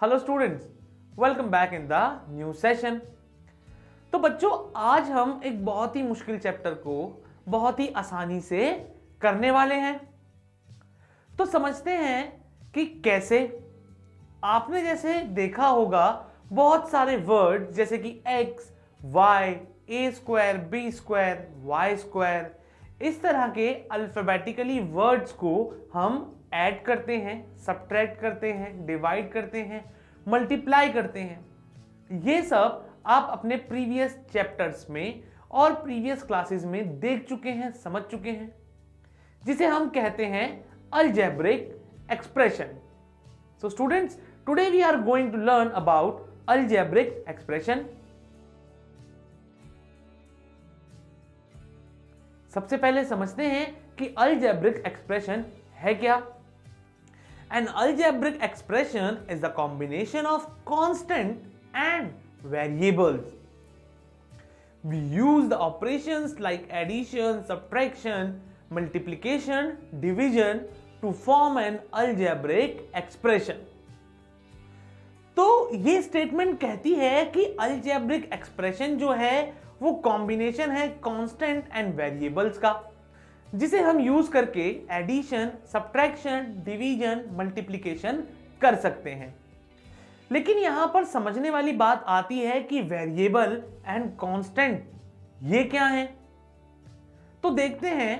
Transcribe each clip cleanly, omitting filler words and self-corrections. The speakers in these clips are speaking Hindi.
Hello students, welcome back in the new session. तो बच्चों, आज हम एक बहुत ही मुश्किल चैप्टर को बहुत ही आसानी से करने वाले हैं। तो समझते हैं कि कैसे। आपने जैसे देखा होगा बहुत सारे वर्ड जैसे कि X, Y, A square, B square, Y square, इस तरह के अल्फाबेटिकली वर्ड्स को हम ऐड करते हैं, सब्ट्रैक्ट करते हैं, डिवाइड करते हैं, मल्टीप्लाई करते हैं। ये सब आप अपने प्रीवियस चैप्टर्स में और प्रीवियस क्लासेस में देख चुके हैं, समझ चुके हैं, जिसे हम कहते हैं algebraic expression. So students, today we are going to learn about algebraic expression. सबसे पहले समझते हैं कि अलजेब्रिक एक्सप्रेशन है क्या। An algebraic expression is the combination of constant and variables. We use the operations like addition, subtraction, multiplication, division to form an algebraic expression. तो ये स्टेटमेंट कहती है कि algebraic expression जो है वो कॉम्बिनेशन है कांस्टेंट एंड वेरिएबल्स का, जिसे हम यूज करके एडिशन, सब्ट्रैक्शन, डिवीजन, मल्टीप्लिकेशन कर सकते हैं। लेकिन यहां पर समझने वाली बात आती है कि वेरिएबल एंड कांस्टेंट ये क्या है। तो देखते हैं।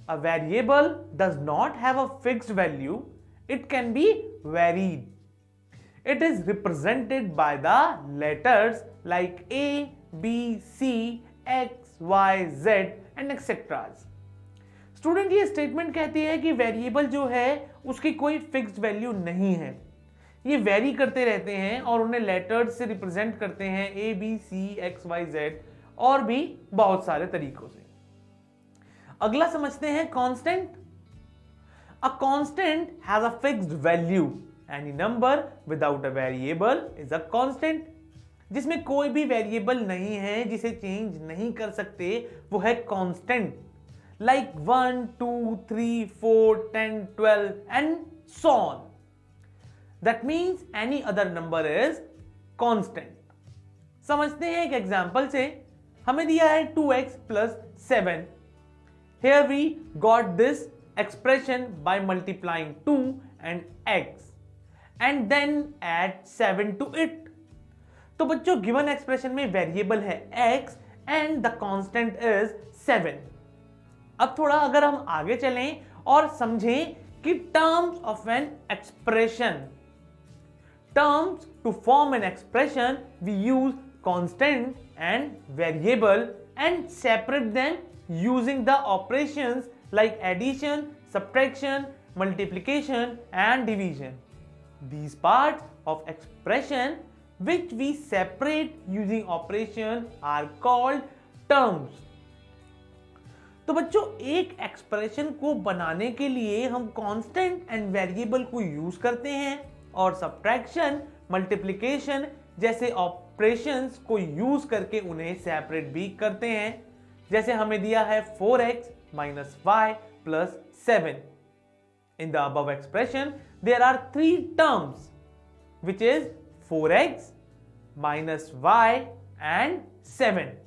A variable does not have a fixed value, it can be varied. It is represented by the letters like A, B, C, X, Y, Z and etceteras. Student, ये स्टेटमेंट कहती है कि वेरिएबल जो है उसकी कोई फिक्स्ड वैल्यू नहीं है, ये वेरी करते रहते हैं और उन्हें लेटर्स से रिप्रेजेंट करते हैं, ए, B, C, X, Y, Z और भी बहुत सारे तरीकों से। अगला समझते हैं constant. A constant has a fixed value. Any number without a variable is a constant. जिसमें कोई भी वेरिएबल नहीं है, जिसे चेंज नहीं कर सकते, वो है constant. Like 1, 2, 3, 4, 10, 12 and so on. That means any other number is constant. समझते हैं एक एग्जाम्पल से। हमें दिया है 2x plus 7. Here we got this expression by multiplying 2 and x and then add 7 to it. तो बच्चों, गिवन एक्सप्रेशन में वेरिएबल है x and the constant is 7. अब थोड़ा अगर हम आगे चलें और समझें कि terms of an expression, terms to form an expression we use constant and variable and separate them using the operations like addition, subtraction, multiplication and division. These parts of expression which we separate using operation are called terms. तो बच्चों, एक एक्सप्रेशन को बनाने के लिए हम कांस्टेंट एंड वेरिएबल को यूज करते हैं और सब्ट्रैक्शन, मल्टीप्लिकेशन जैसे ऑपरेशंस को यूज करके उन्हें सेपरेट भी करते हैं। जैसे हमें दिया है 4x minus y plus 7. In the above expression there are three terms which is 4x minus y and 7.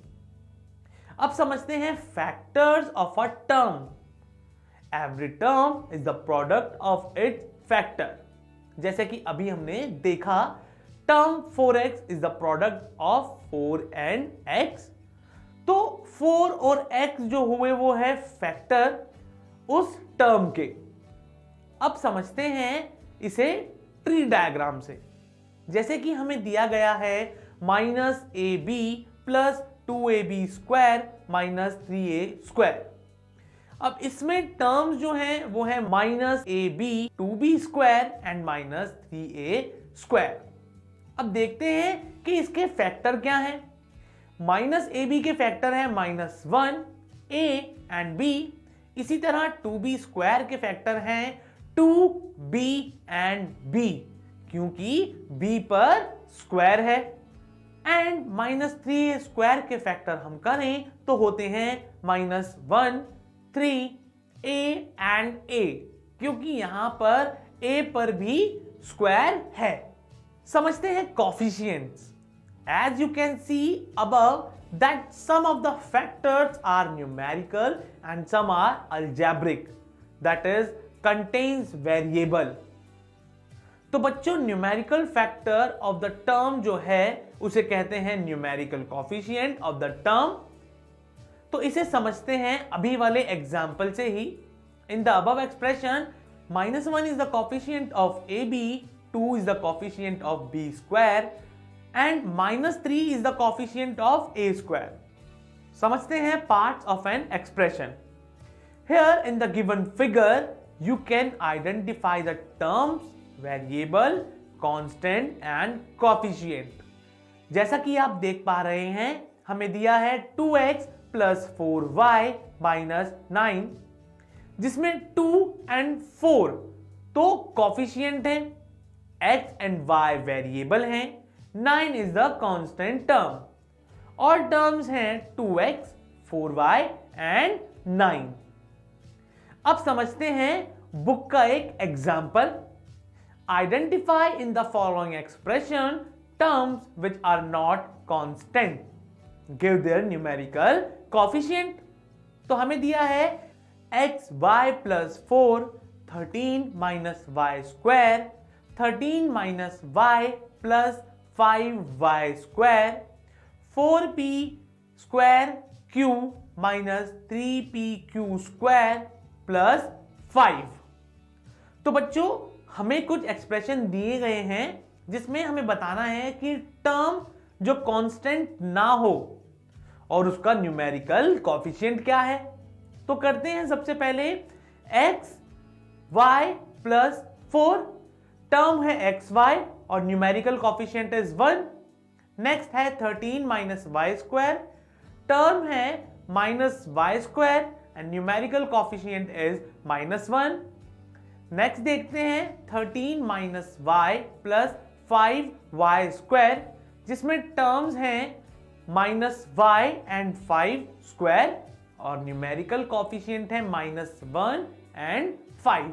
अब समझते हैं factors of a term. Every term is the product of its factor. जैसे कि अभी हमने देखा, term 4x is the product of 4 and x। तो 4 और x जो हुए वो है फैक्टर उस टर्म के। अब समझते हैं इसे ट्री डायग्राम से। जैसे कि हमें दिया गया है minus a b plus 2ab square minus 3a square. अब इसमें टर्म्स जो हैं वो है minus a b, 2b square and minus 3a square. अब देखते हैं कि इसके फैक्टर क्या हैं। माइनस ए बी के फैक्टर है माइनस 1, a एंड b। इसी तरह 2b स्क्वायर के फैक्टर हैं 2b एंड b, क्योंकि b पर स्क्वायर है। एंड माइनस 3 स्क्वायर के फैक्टर हम करें तो होते हैं माइनस 1, 3, a एंड a, क्योंकि यहां पर a पर भी स्क्वायर है। समझते हैं coefficients. As you can see above that some of the factors are numerical and some are algebraic, that is contains variable. तो बच्चों numerical factor of the term जो है उसे कहते हैं numerical coefficient of the term. तो इसे समझते हैं अभी वाले एग्जाम्पल से ही. In the above expression -1 is the coefficient of AB, 2 is the coefficient of B square and -3 is the coefficient of A square. समझते हैं parts of an expression. Here in the given figure you can identify the terms variable, constant and coefficient. जैसा कि आप देख पा रहे हैं हमें दिया है 2x plus 4y minus 9 जिसमें 2 and 4 तो coefficient है, x and y वेरिएबल हैं, 9 इज द कांस्टेंट टर्म और टर्म्स हैं 2x, 4y एंड 9. अब समझते हैं बुक का एक example. Identify in the following expression terms which are not constant. Give their numerical coefficient. तो हमें दिया है xy plus 4, 13 minus y square, 13 minus y plus 5y square, 4p square q minus 3pq square plus 5. तो बच्चों हमें कुछ एक्सप्रेशन दिए गए हैं जिसमें हमें बताना है कि टर्म जो कांस्टेंट ना हो और उसका न्यूमेरिकल कोफिशिएंट क्या है. तो करते हैं सबसे पहले x y plus 4 टर्म है xy और न्यूमेरिकल कोफिशिएंट इज 1. नेक्स्ट है 13 माइनस वाई स्क्वायर, टर्म है minus y square and numerical coefficient is -1. Next देखते हैं 13 minus y plus 5y square जिसमें टर्म्स हैं -y एंड 5 स्क्वायर और न्यूमेरिकल कोफिशिएंट है -1 and 5.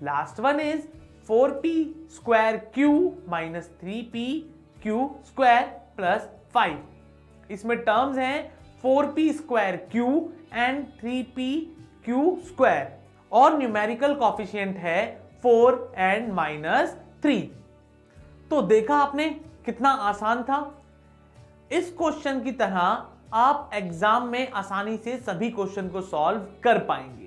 Last one is 4p square q minus 3p q square plus 5. इसमें टर्म्स हैं 4p square q and 3p q square और न्यूमेरिकल कोफिशिएंट है 4 and -3. तो देखा आपने कितना आसान था. इस क्वेश्चन की तरह आप एग्जाम में आसानी से सभी क्वेश्चन को सॉल्व कर पाएंगे.